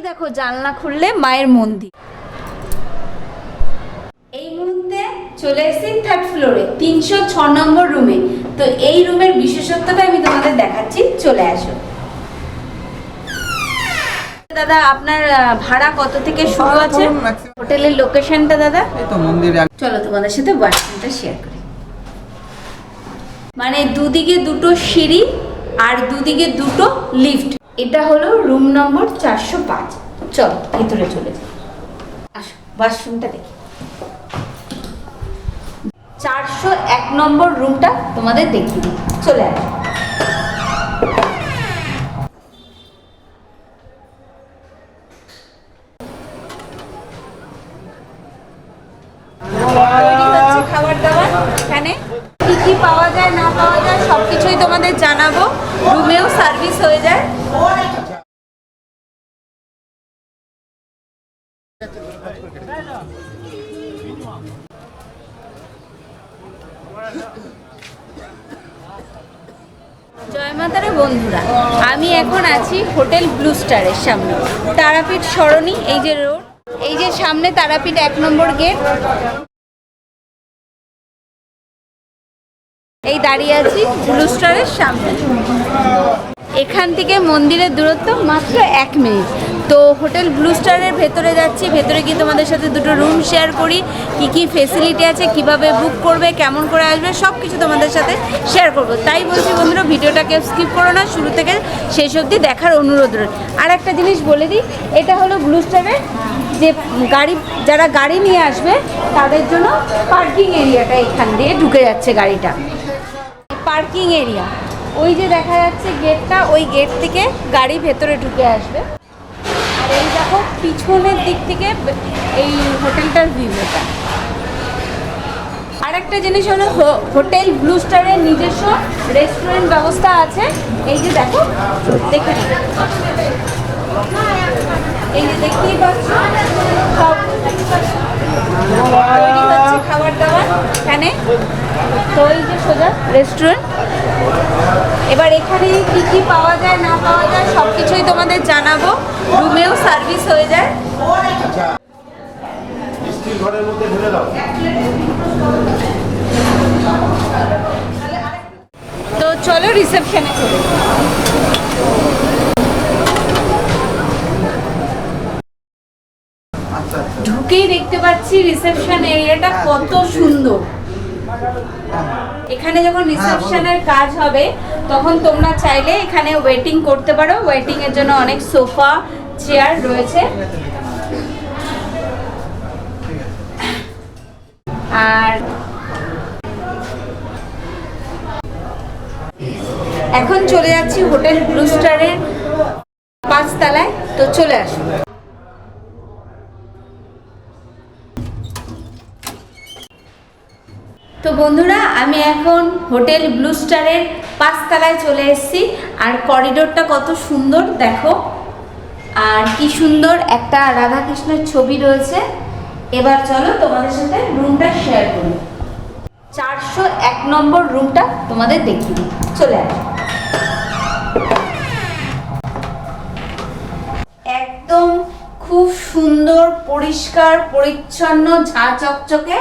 দেখো জানলা খুললে মায়ের মন্দির। এই মুহূর্তে চলে এসেছি 3rd ফ্লোরে 306 নম্বর রুমে। তো এই রুমের বিশেষত্বটা আমি তোমাদের দেখাচ্ছি, চলে আসো। দাদা আপনার ভাড়া কত থেকে শুরু আছে? হোটেলের লোকেশনটা দাদা? এই তো মন্দির। চলো তোমাদের সাথে ওয়াশরুমটা শেয়ার করি। মানে দুদিকে দুটো সিঁড়ি আর দুদিকে দুটো লিফট। এটা হলো রুম নম্বর 405। চলো ভিতরে চলে যাই, আসো ওয়াশরুমটা দেখি। 401 নম্বর রুমটা তোমাদের দেখিয়ে দিই, চলে আসো। খাবার দাবার এখানে কি কি পাওয়া যায় না পাওয়া যায় সবকিছুই তোমাদের জানাবো। রুমেও সার্ভিস হয়ে যায়। জয় মাতারা বন্ধুরা, আমি এখন আছি হোটেল ব্লু স্টারের সামনে, তারাপীঠ সরণি। এই যে রোড, এই যে সামনে তারাপীঠ 1 নম্বর গেট। এই দাঁড়িয়ে আছি ব্লু স্টারের সামনে। এখান থেকে মন্দিরের দূরত্ব মাত্র 1 মিনিট। তো হোটেল ব্লু স্টারের ভেতরে যাচ্ছি। ভেতরে গিয়ে তোমাদের সাথে দুটো রুম শেয়ার করি, কি কি ফেসিলিটি আছে, কিভাবে বুক করবে, কেমন করে আসবে, সব কিছু তোমাদের সাথে শেয়ার করব। তাই বলছি বন্ধুরা, ভিডিওটাকে স্কিপ করো না, শুরু থেকে শেষ অবধি দেখার অনুরোধ রইল। আর একটা জিনিস বলে দিই, এটা হলো ব্লু স্টারের যে গাড়ি, যারা গাড়ি নিয়ে আসবে তাদের জন্য পার্কিং এরিয়াটা। এখান দিয়ে ঢুকে যাচ্ছে গাড়িটা, পার্কিং এরিয়া। ওই যে দেখা যাচ্ছে গেটটা, ওই গেট থেকে গাড়ি ভেতরে ঢুকে আসবে। আর এই দেখো পিছনের দিক থেকে এই হোটেলটার ভিউ। এটা আর একটা জিনিস হলো, হোটেল ব্লু স্টারের নিজস্ব রেস্টুরেন্ট ব্যবস্থা আছে। এই যে দেখো, দেখে এই যে দেখতেই পাচ্ছ সব তৈরি হচ্ছে খাবার দাবার এখানে। তো এই যে সোজা রেস্টুরেন্ট। এবার এখানে কি কি পাওয়া যায় না পাওয়া যায় সব কিছুই তোমাদের জানাবো। রুমেও সার্ভিস হয়ে যায়। তো চলো রিসেপশনে চলে। ঢুকেই দেখতে পাচ্ছি রিসেপশন এরিয়াটা কত সুন্দর। এখানে যখন রিসেপশনের কাজ হবে তখন তোমরা চাইলে এখানে ওয়েটিং করতে পারো। ওয়েটিং এর জন্য অনেক সোফা চেয়ার রয়েছে। আর এখন চলে যাচ্ছি হোটেল ব্লু স্টারের 5 তলায়। তো চলে আসো। তো বন্ধুরা, আমি এখন হোটেল ব্লু স্টারের 5 তলায় চলে এসেছি। আর করিডোরটা কত সুন্দর দেখো, আর কি সুন্দর একটা রাধাকৃষ্ণের ছবি রয়েছে। এবার চলো তোমাদের সাথে রুমটা শেয়ার করি। 401 নম্বর রুমটা তোমাদের দেখিয়ে দিই, চলে আসো। একদম খুব সুন্দর পরিষ্কার পরিচ্ছন্ন ঝাঁ চকচকে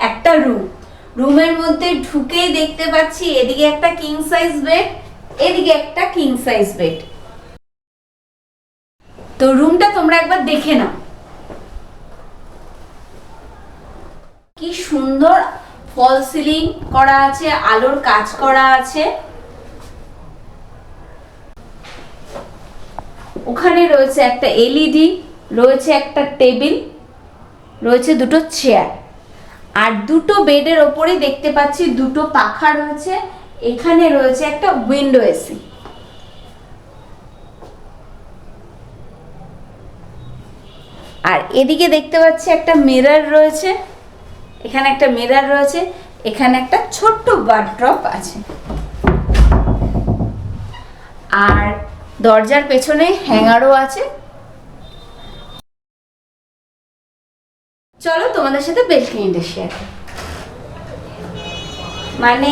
একটা রুম। রুমের মধ্যে ঢুকেই দেখতে পাচ্ছি এদিকে একটা কিং সাইজ বেড, এদিকে একটা কিং সাইজ বেড। তো রুমটা তোমরা একবার দেখে নাও, কি সুন্দর ফল সিলিং করা আছে, আলোর কাজ করা আছে। ওখানে রয়েছে একটা এলইডি, রয়েছে একটা টেবিল, রয়েছে দুটো চেয়ার। আর দুটো বেডের ওপরে দেখতে পাচ্ছি দুটো পাখা রয়েছে। এখানে রয়েছে একটা উইন্ডো এসি। আর এদিকে দেখতে পাচ্ছি একটা মিরর রয়েছে। এখানে একটা মিরর রয়েছে। এখানে একটা ছোট্ট ওয়ার্ড্রপ আছে। আর দরজার পেছনে হ্যাঙ্গারও আছে। চলো তোমাদের সাথে বেলকনিটা শেয়ার করি। মানে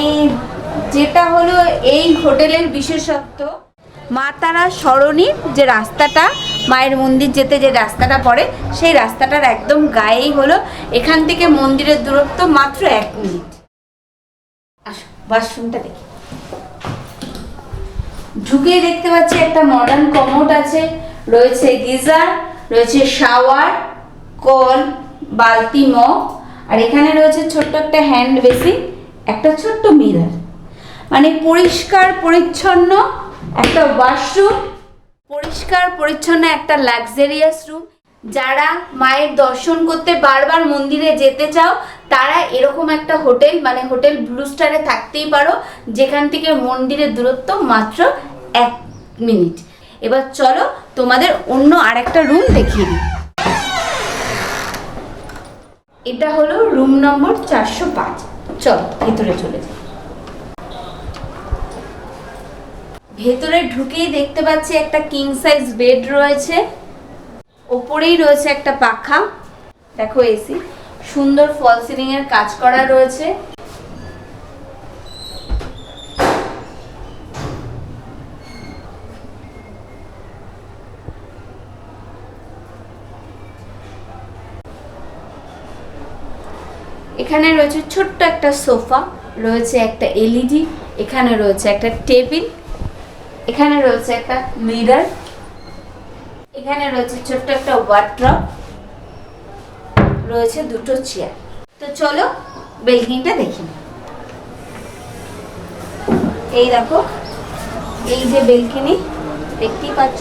যেটা হলো এই হোটেলের বিশেষত্ব, মা তারা সরণির যে রাস্তাটা মায়ের মন্দির যেতে যে রাস্তাটা পড়ে সেই রাস্তাটার একদম গায়েই হলো। এখান থেকে মন্দিরের দূরত্ব মাত্র 1 মিনিট। আসো ওয়াশরুমটা দেখি। ঢুকেই দেখতে পাচ্ছি একটা মডার্ন কমোড আছে, রয়েছে গিজার, রয়েছে শাওয়ার, কল, বালতি, মগ, আর এখানে রয়েছে ছোট্ট একটা হ্যান্ড বেসিন, একটা ছোট্ট মিরর। মানে পরিষ্কার পরিচ্ছন্ন একটা ওয়াশরুম, পরিষ্কার পরিচ্ছন্ন একটা লাক্সারিয়াস রুম। যারা মায়ের দর্শন করতে বারবার মন্দিরে যেতে চাও তারা এরকম একটা হোটেল মানে হোটেল ব্লু স্টারে থাকতেই পারো, যেখান থেকে মন্দিরের দূরত্ব মাত্র 1 মিনিট। এবার চলো তোমাদের অন্য আরেকটা রুম দেখিয়ে দিই। এটা হলো রুম নম্বর 405। চলো ভেতরে চলে যাই। ভেতরে ঢুকেই দেখতে পাচ্ছি একটা কিং সাইজ বেড রয়েছে, ওপরেই রয়েছে একটা পাখা, দেখো এসি, সুন্দর ফল সিলিং এর কাজ করা রয়েছে। এখানে রয়েছে ছোট্ট একটা সোফা, রয়েছে একটা এলইডি, এখানে রয়েছে একটা টেবিল, এখানে রয়েছে একটা মিরর, এখানে রয়েছে ছোট্ট একটা ওয়ার্ড্রপ, রয়েছে দুটো চেয়ার। তো চলো বেলকনিটা দেখি। এই দেখো, এই যে বেলকনি দেখতেই পাচ্ছ।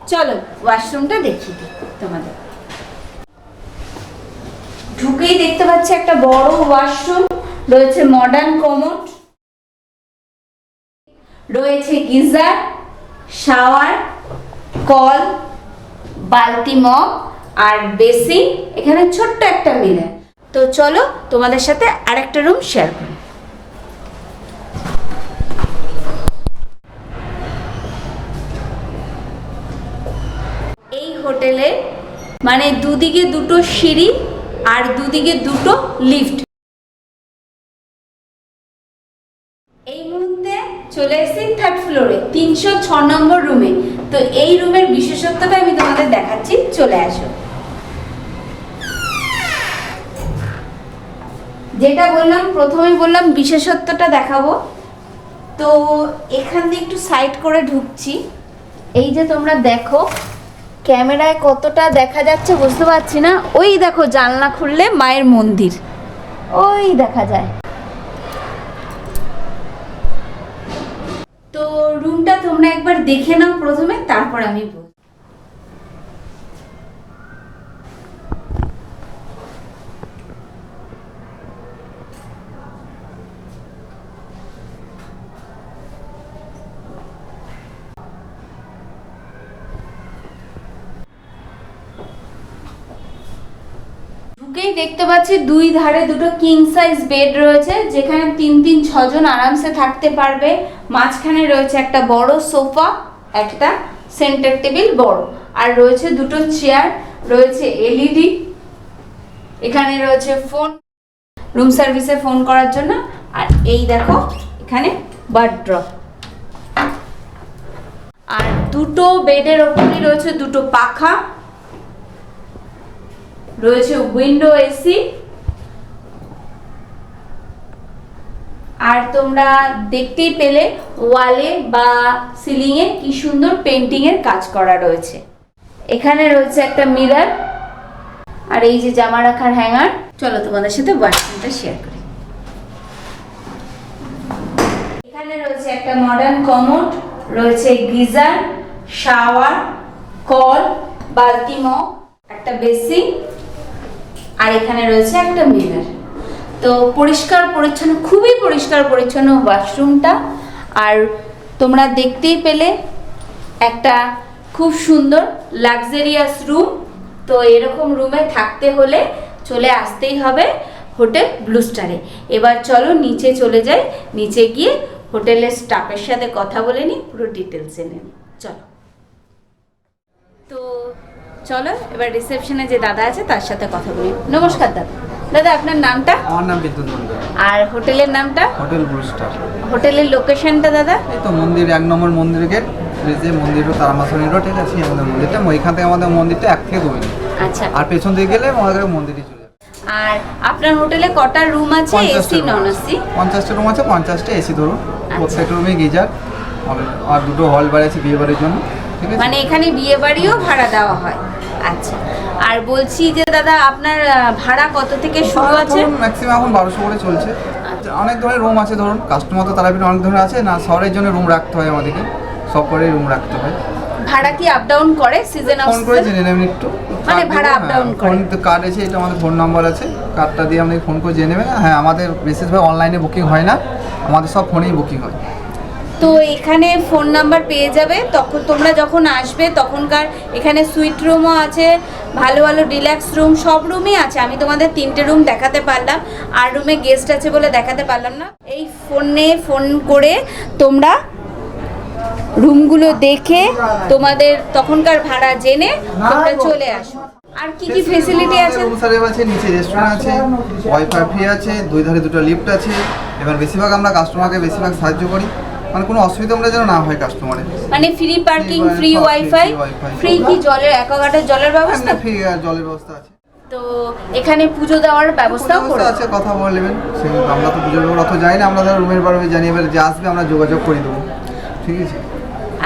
চলো ওয়াশরুমটা দেখি তোমাদের। ঢুকেই দেখতে পাচ্ছি একটা বড় ওয়াশরুম, রয়েছে মডার্ন কমোড, রয়েছে গিজার, শাওয়ার, কল, বালতি, মগ আর বেসিন, এখানে ছোট্ট একটা মিরর। তো চলো তোমাদের সাথে আরেকটা রুম শেয়ার করি। এই হোটেলে মানে দুদিকে দুটো সিঁড়ি আর দুদিকে দুটো লিফট। এই মুহূর্তে চলে এসেছি 3rd ফ্লোরে 306 নম্বর রুমে। তো এই রুমের বিশেষত্বটা আমি তোমাদের দেখাচ্ছি, চলে আসো। যেটা বললাম প্রথমেই বললাম বিশেষত্বটা দেখাবো। তো এখান দিয়ে একটু সাইড করে ঢুকছি। এই যে তোমরা দেখো ক্যামেরায় কতটা দেখা যাচ্ছে বুঝতে পারছি না, ওই দেখো জানলা খুললে মায়ের মন্দির ওই দেখা যায়। তো রুমটা তোমরা একবার দেখে নাও প্রথমে, তারপর আমি বলবো। ঢুকেই দেখতে পাচ্ছি দুই ধারে দুটো কিং সাইজ বেড রয়েছে, যেখানে 3-6 জন আরামসে থাকতে পারবে। মাঝখানে রয়েছে একটা বড় সোফা, একটা সেন্টার টেবিল বড়, আর রয়েছে দুটো চেয়ার, রয়েছে এলইডি, এখানে রয়েছে ফোন, রুম সার্ভিসে ফোন করার জন্য, আর এই দেখো এখানে ওয়ার্ড্রপ। আর দুটো বেডের ওপরই রয়েছে দুটো পাখা, রয়েছে উইন্ডো এসি। আর তোমরা দেখতেই পেলে ওয়ালে বা সিলিং এ কি সুন্দর পেন্টিং এর কাজ করা রয়েছে। এখানে রয়েছে একটা মিরর, আর এই যে জামা রাখার হ্যাঙ্গার। চলো তোমাদের সাথে ওয়াশরুমটা শেয়ার করি। এখানে রয়েছে একটা মডার্ন কমোড, রয়েছে গিজার, শাওয়ার, কল, বালতি, মগ, একটা বেসিন, আর এখানে রয়েছে একটা মিরর। তো পরিষ্কার পরিচ্ছন্ন, খুবই পরিষ্কার পরিচ্ছন্ন ওয়াশরুমটা। আর তোমরা দেখতেই পেলে একটা খুব সুন্দর লাক্সারিয়াস রুম। তো এরকম রুমে থাকতে হলে চলে আসতেই হবে হোটেল ব্লু স্টারে। এবার চলো নিচে চলে যাই, নিচে গিয়ে হোটেলের স্টাফের সাথে কথা বলে নিই, পুরো ডিটেলসে নিই। চলো। তো চলো এবার রিসেপশনে যে দাদা আছে তার সাথে কথা বলি। নমস্কার দাদা। দাদা আপনার নামটা? আমার নাম বিদ্যুৎ মন্ডল। আর হোটেলের নামটা? Hotel blue star. হোটেলের লোকেশনটা দাদা? এই তো মন্দির 1 নম্বর মন্দির গেট, যে মন্দির তারামাসনি রোড, ঠিক আছে আমাদের মন্দিরটা। ওইখান থেকে আমাদের মন্দিরটা 1 থেকে 2 মিনিট। আচ্ছা। আর পেছন দিকে গেলে আমাদের মন্দিরই চলে যাবে। আর আপনার হোটেলে কটা রুম আছে? AC non AC? 50টা রুম আছে, 50টা এসি ধরুন। প্রত্যেকটা রুমে গিজার আর 2টো হল বাড়ি আছে বিয়ে বাড়ির জন্য, ঠিক আছে। মানে এখানে বিয়ে বাড়িও ভাড়া দেওয়া হয়? আচ্ছা। আর বলছি যে দাদা আপনার ভাড়া কত থেকে শুরু আছে? ম্যাক্সিমাম এখন 1200 করে চলছে। অনেক ধরনের রুম আছে, ধরুন কাস্টমার তো তারাপীঠ অনেক ধরনের আছে না, শহরের জন্য রুম রাখতে হয় আমাদেরকে, সব করে রুম রাখতে হয়। ভাড়া কি আপ ডাউন করে সিজন অফ? ফোন করে জেনে নেবেন একটু, মানে ভাড়া আপ ডাউন করে? ফোন তো কার্ড আছে, এটা আমাদের ফোন নাম্বার আছে, কার্ডটা দিয়ে আপনি ফোন করে জেনে নেবেন। হ্যাঁ, আমাদের বিশেষভাবে অনলাইনে বুকিং হয় না, আমাদের সব ফোনেই বুকিং হয়। তো এখানে ফোন নাম্বার পেয়ে যাবে, তখন তোমরা যখন আসবে তখনকার এখানে সুইট রুমও আছে, ভালো ভালো ডিলাক্স রুম, সব রুমই আছে। আমি তোমাদের 3টে রুম দেখাতে পারলাম, আর রুমে গেস্ট আছে বলে দেখাতে পারলাম না। এই ফোনে ফোন করে তোমরা রুমগুলো দেখে তোমাদের তখনকার ভাড়া জেনে তোমরা চলে আসো। আর কি কি ফেসিলিটি আছে? রুম সার্ভিস আছে, নিচে রেস্টুরেন্ট আছে, ওয়াইফাই ফ্রি আছে, 2 ধারে 2টা লিফট আছে। এবার বেশিরভাগ আমরা কাস্টমারকে বেশিরভাগ সাহায্য করি, মানে কোনো অসুবিধা আমরা যেন না হয় কাস্টমারের। মানে free parking, free wifi, free কি জলের অ্যাকোয়াগার্ডের জলের ব্যবস্থা? ফ্রি জলের ব্যবস্থা আছে। তো এখানে পুজো দেওয়ার ব্যবস্থাও করে আছে, কথা বলে নেবেন। আমরা তো পুজোর ব্যাপারে অত যাই না, আমরা ধরো রুমের বারে জানিয়ে এবার যে আসবে আমরা যোগাযোগ করে দেবো, ঠিক আছে।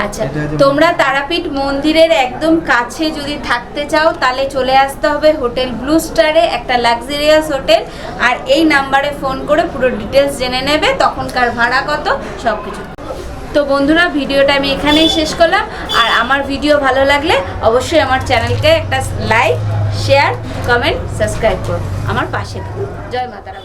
আচ্ছা, তোমরা তারাপীঠ মন্দিরের একদম কাছে যদি থাকতে চাও তাহলে চলে আসতে হবে হোটেল ব্লু স্টারে, একটা লাক্সারিয়াস হোটেল। আর এই নাম্বারে ফোন করে পুরো ডিটেলস জেনে নেবে, তখনকার ভাড়া কত সব কিছু। তো বন্ধুরা, ভিডিওটা আমি এখানেই শেষ করলাম। আর আমার ভিডিও ভালো লাগলে অবশ্যই আমার চ্যানেলকে একটা লাইক, শেয়ার, কমেন্ট, সাবস্ক্রাইব করো, আমার পাশে থাকো। জয় মাতারা।